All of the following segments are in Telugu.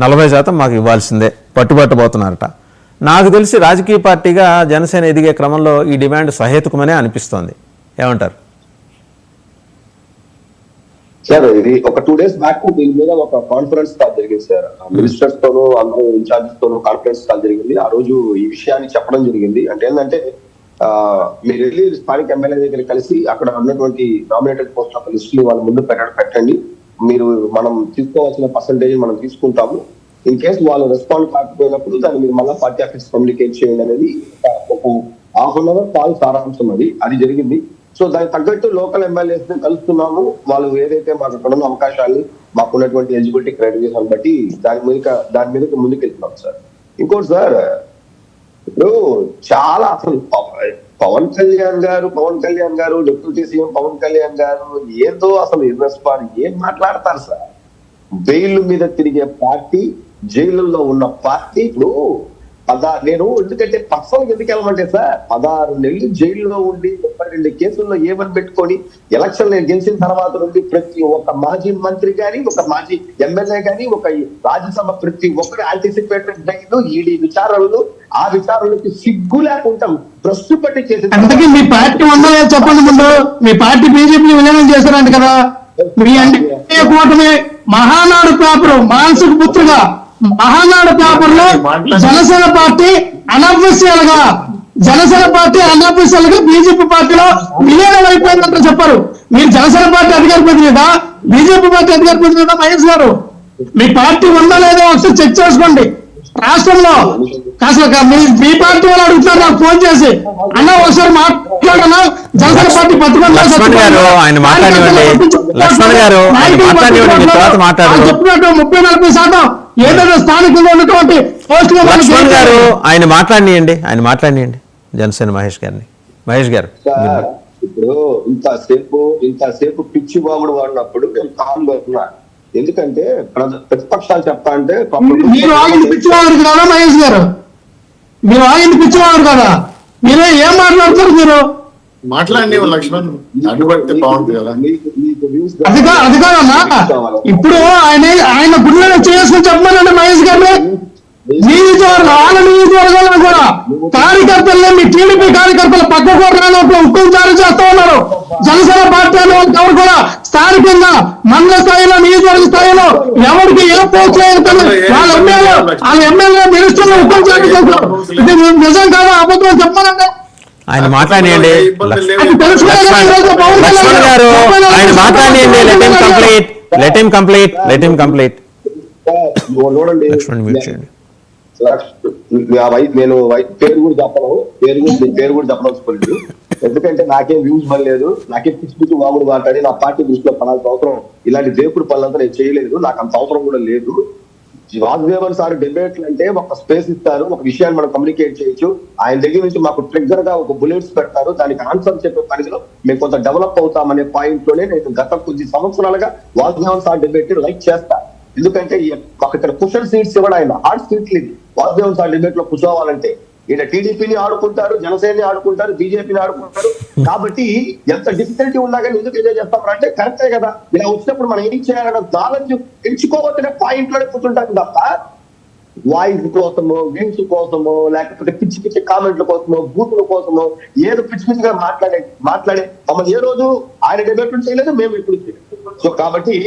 40% మాకు ఇవ్వాల్సిందే పట్టుబట్టబోతున్నారట. నాకు తెలిసి రాజకీయ పార్టీగా జనసేన ఎదిగే క్రమంలో ఈ డిమాండ్ సహేతుకమనే అనిపిస్తోంది. ఏమంటారు సార్? ఇది ఒక 2 days బ్యాక్ దీని మీద ఒక కాన్ఫరెన్స్ కాల్ జరిగింది సార్. మినిస్టర్స్ తోనూ అందరూ ఇన్ఛార్జెస్ తోనూ కాన్ఫరెన్స్ కాల్ జరిగింది. ఆ రోజు ఈ విషయాన్ని చెప్పడం జరిగింది. అంటే ఏంటంటే మీరు వెళ్ళి స్థానిక ఎమ్మెల్యే దగ్గర కలిసి అక్కడ ఉన్నటువంటి నామినేటెడ్ పోస్ట్ ఆఫ్ లిస్ట్ వాళ్ళ ముందు పెట్టండి. మనం తీసుకోవాల్సిన పర్సంటేజ్ మనం తీసుకుంటాము. ఇన్ కేసు వాళ్ళు రెస్పాండ్ కాకపోయినప్పుడు దాన్ని మీరు మళ్ళీ పార్టీ ఆఫీస్ కమ్యూనికేట్ చేయండి అనేది ఒక ½ an hour కాల్ సారాంశం. అది జరిగింది. సో దానికి తగ్గట్టు లోకల్ ఎమ్మెల్యేస్ కలుస్తున్నాము. వాళ్ళు ఏదైతే మాకు అక్కడ ఉన్న అవకాశాలు, మాకున్నటువంటి ఎలిజిబిలిటీ క్రైటీరియాని బట్టి దాని మీదకి ముందుకెళ్తున్నాం సార్. ఇంకోటి సార్, ఇప్పుడు చాలా అసలు పవన్ కళ్యాణ్ గారు డిప్యూటీ సీఎం పవన్ కళ్యాణ్ గారు ఏదో అసలు ఇర్రెస్పాన్స్ ఏం మాట్లాడతారు సార్? బెయిల్ మీద తిరిగే పార్టీ, జైలులో ఉన్న పార్టీ. ఇప్పుడు నేను ఎందుకంటే పర్సనల్ ఎందుకు వెళ్ళమంటే సార్, 16 నెలలు జైల్లో ఉండి 32 కేసుల్లో ఏమని పెట్టుకొని ఎలక్షన్ గెలిచిన తర్వాత నుండి ప్రతి ఒక్క మాజీ మంత్రి కానీ, ఒక మాజీ ఎమ్మెల్యే కానీ, ఒక రాజ్యసభ ప్రతి ఒక్కరు యాంటిసిపేటెడ్ బెయిల్, ఈడీ విచారణలు, ఆ విచారణకి సిగ్గు లేకుండా ప్రశ్న పట్టి చేసి అందుకే మీ పార్టీ ఉందా చెప్పండి. ముందు మీ పార్టీ బీజేపీ విలీనం చేశారంట కదా. మీ అంటే కూటమి మహానాడు పేపర్ మానసిక పుత్రుగా మహానాడు పేపర్ లో జనసేన పార్టీ అనఫిషియల్ గా బీజేపీ పార్టీలో విలీనం అయిపోయిందంటే చెప్పారు. మీరు జనసేన పార్టీ అధికార ప్రతినిధా, బీజేపీ పార్టీ అధికార ప్రతినిధా? మహేష్ గారు, మీ పార్టీ ఉందా లేదో ఒకసారి చెక్ చేసుకోండి. రాష్ట్రంలో అసలు మీ పార్టీ వాళ్ళు అడుగుతున్నారు నాకు ఫోన్ చేసి, అన్న ఒకసారి మాట్లాడనా జనసేన పార్టీ పట్టుకుంటారు చెప్పినట్టు 30-40% ఏదైనా స్థానికంగా ఉన్నటువంటి లక్ష్మణ్ గారు ఆయన మాట్లాడియండి జనసేన మహేష్ గారు. ఇప్పుడు ఇంతసేపు పిచ్చి బాగుడు వాడినప్పుడు నేను కామ్గా ఉన్నా. ఎందుకంటే ప్రతిపక్షాలు చెప్తా అంటే మీరు ఆగింది పిచ్చివాడు కదా మహేష్ గారు, మీరు ఆగింది పిచ్చివాడు కదా. మీరే ఏం మాట్లాడతారు? మీరు మాట్లాడి లక్ష్మణ్ అది కాదన్నా. ఇప్పుడు ఆయన గుడిలో చేసుకుని చెప్పమనండి మహేష్ గారిని. వాళ్ళ నియోజకవర్గాలను కూడా కార్యకర్తలే, మీ టీడీపీ కార్యకర్తలు పక్క కోట్ల ఉక్కులు జారీ చేస్తా ఉన్నారు. జనసేన పార్టీ అనే ఎవరు కూడా స్థానికంగా మండల స్థాయిలో, నియోజకవర్గ స్థాయిలో ఎవరికి ఏ పోస్ట్ వాళ్ళ ఎమ్మెల్యే మినిస్టర్లు ఉక్కులు జారీ చేస్తారు. ఇది నిజం కాదా అబద్ధం చెప్పమనండి. ఆయన మాట్లాడియండి లక్ష్మణ్ గారు, ఆయన మాట్లాడియండి. Let him complete. Lakshman mute చేయండి. నేను పేరు కూడా చెప్పదలుచుకోలేదు. ఎందుకంటే నాకేం వ్యూస్ పడలేదు, నాకేం పిచ్చి వాగుడు మాట్లాడి నా పార్టీ దృష్టిలో పడాల్సిన అవసరం, ఇలాంటి దేవుడు పనులంతా నేను చేయలేదు, నాకు అంత అవసరం కూడా లేదు. వాసుదేవన్ సార్ డిబేట్లు అంటే ఒక స్పేస్ ఇస్తారు, ఒక విషయాన్ని మనం కమ్యూనికేట్ చేయొచ్చు. ఆయన దగ్గర నుంచి మాకు ట్రిగ్గర్ గా ఒక బుల్లెట్స్ పెడతారు, దానికి ఆన్సర్ చెప్పే పరిధిలో మేము కొంత డెవలప్ అవుతామనే పాయింట్ లోనే నేను గత కొద్ది సంవత్సరాలుగా వాసుదేవన్ సార్ డిబేట్ లైక్ చేస్తా. ఎందుకంటే మాకు ఇక్కడ కుషన్ సీట్స్ ఇవ్వడం, ఆయన హార్డ్ సీట్లు ఇది. వాసుదేవన్ సార్ డిబేట్ లో కూర్చోవాలంటే ఈయన టీడీపీని ఆడుకుంటారు, జనసేనని ఆడుకుంటారు, బీజేపీని ఆడుకుంటారు. కాబట్టి ఎంత డిఫికల్టీ ఉన్నా కానీ ఎందుకు ఎంజాయ్ చేస్తాం అంటే కరెక్టే కదా. ఇలా వచ్చినప్పుడు మనం ఏం చేయాలన్న నాలెడ్జ్ ఎంచుకోవచ్చనే పాయింట్ లోనే కూర్చుంటాం తప్ప వాయిస్ కోసమో, వ్యూస్ కోసమో, లేకపోతే పిచ్చి పిచ్చి కామెంట్ల కోసమో, బూతుల కోసమో ఏదో పిచ్చి పిచ్చిగా మాట్లాడే మమ్మల్ని ఏ రోజు ఆయన డిబేట్లు చేయలేదు, మేము ఇప్పుడు చేయలేదు. సో కాబట్టి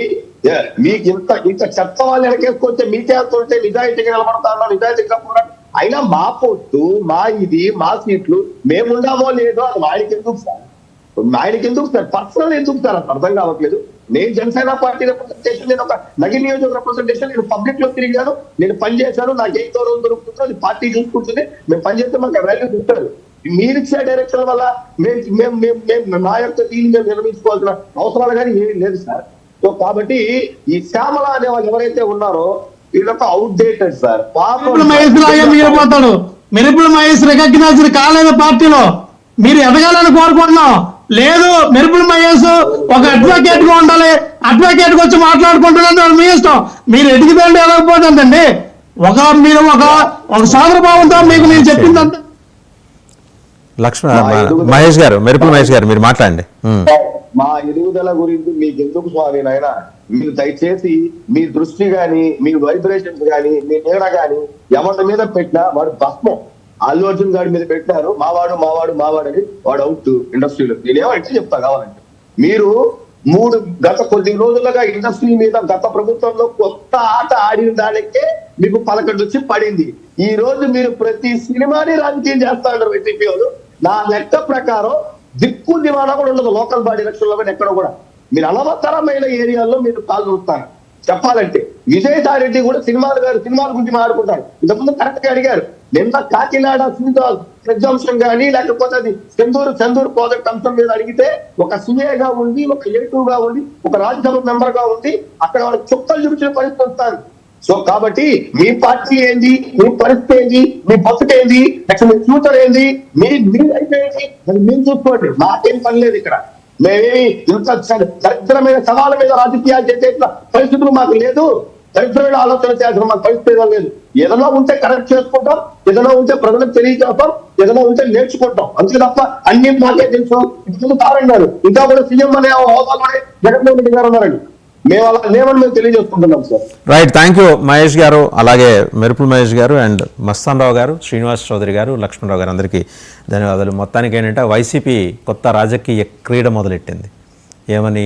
మీకు ఇంత చెత్త వాళ్ళు వెనకేసుకొస్తే మీకే వెళ్తుంటే నిజాయితీగా నిలబడతా, నిజాయితీగా పోరాడు. అయినా మా పొత్తు, మా సీట్లు మేముండామో లేదో అది ఆయనకి ఎందుకు సార్ పర్సనల్ ఎందుకు సార్ అది అర్థం కావట్లేదు. నేను జనసేన పార్టీ రిప్రజెంటేషన్, నేను ఒక నగర నియోజక రిప్రజెంటేషన్, నేను పబ్లిక్ లో తిరిగాను, నేను పనిచేశాను, నాకు ఏ గౌరవం దొరుకుతుందో అది పార్టీ చూసుకుంటుంది. మేము పనిచేస్తే మాకు వాల్యూ ఇస్తారు. మీరు ఇచ్చే డైరెక్షన్ వల్ల మేము నా యొక్క దీన్ని మేము నిర్వహించుకోవాల్సిన అవసరాలు కానీ ఏమీ లేదు సార్. సో కాబట్టి ఈ శ్యామల అనే వాళ్ళు ఎవరైతే ఉన్నారో వీళ్ళొక అవుట్డేటెడ్ సార్. పోతాడు మెరుపుల మహేష్ రికగ్నైజ్డ్ కాలేదు పార్టీలో. మీరు ఎదగాలని కోరుకుంటున్నాం లేదు. మెరుపుల మహేష్ ఒక అడ్వకేట్ గా ఉండాలి, అడ్వకేట్ గా వచ్చి మాట్లాడుకుంటున్నారు, మీ ఇష్టం. మీరు ఎదిగిదండి ఎదగపోతుందండి. మీరు ఒక సోదర భావంతో మీకు నేను చెప్పిందంటే లక్ష్మణ్ మహేష్ గారు, మెరుపుల మహేష్ గారు మీరు మాట్లాడండి. మా ఎదుగుదల గురించి మీకు ఎందుకు స్వామి నాయన? మీరు దయచేసి మీ దృష్టి గాని, మీ వైబ్రేషన్స్ గాని, మీ నీడ గాని ఎవరి మీద పెట్టినా వాడు భస్మం. అల్లు అర్జున్ గారి మీద పెట్టినారు, మావాడు అని వాడు అవుట్ ఇండస్ట్రీలో. నేనేమంటే చెప్తా కావాలంటే, మీరు గత కొద్ది రోజులుగా ఇండస్ట్రీ మీద గత ప్రభుత్వంలో కొత్త ఆట ఆడిన దానికే మీకు 11 వచ్చి పడింది. ఈ రోజు మీరు ప్రతి సినిమాని రాజకీయం చేస్తా ఉంటారు వైసీపీ వాళ్ళు. నా లెక్క ప్రకారం దిక్కు దివానా కూడా ఉండదు లోకల్ బాడీ ఎలక్షన్ లో ఎక్కడ కూడా. మీరు అనవసరమైన ఏరియాల్లో మీరు పాల్గొంటారు. చెప్పాలంటే విజయసాయి రెడ్డి కూడా సినిమాల గురించి మాట్లాడుకుంటారు. ఇంతకుముందు కరెక్ట్ గా అడిగారు. నిన్న కాకినాడ ఫ్లెడ్జ్ అంశం కానీ, లేకపోతే అది చందూరు ప్రాజెక్ట్ అంశం మీద అడిగితే ఒక సీఏగా ఉండి, ఒక ఏటూగా ఉండి, ఒక రాజ్యసభ మెంబర్ గా ఉండి అక్కడ వాళ్ళకి చుక్కలు చూపించిన పరిస్థితి వస్తారు. సో కాబట్టి మీ పార్టీ ఏంది, మీ పరిస్థితి ఏంది, మీ బతుకు ఏంది, నెక్స్ట్ మీ ఫ్యూచర్ ఏంది, మీ అయిపోయింది అది మేము చూసుకోండి. మాకేం పని లేదు ఇక్కడ. మేమేమి ఇంత దరిద్రమైన సవాళ్ళ మీద రాజకీయాలు చేసే పరిస్థితులు మాకు లేదు. దరిద్రమైన ఆలోచన చేయాల్సిన మాకు పరిస్థితి లేదు. ఏదైనా ఉంటే కరెక్ట్ చేసుకుంటాం, ఏదైనా ఉంటే ప్రజలకు తెలియజేస్తాం, ఏదైనా ఉంటే నేర్చుకుంటాం. అంతే తప్ప అన్ని మాకే తెలుసు ఇప్పుడు తారన్నారు. ఇంకా కూడా సీఎం అనే హోదాలోనే జగన్మోహన్ రెడ్డి గారు ఉన్నారండి. మేము అలా లేవని మేము తెలియజేసుకుంటున్నాం sir. Right, thank you Mahesh గారు, అలాగే మెరుపుల మహేష్ గారు అండ్ మస్తాన్ రావు గారు, శ్రీనివాస్ చౌదరి గారు, లక్ష్మణరావు గారు, అందరికీ ధన్యవాదాలు. మొత్తానికి ఏంటంటే వైసీపీ కొత్త రాజకీయ క్రీడ మొదలెట్టింది. ఏమని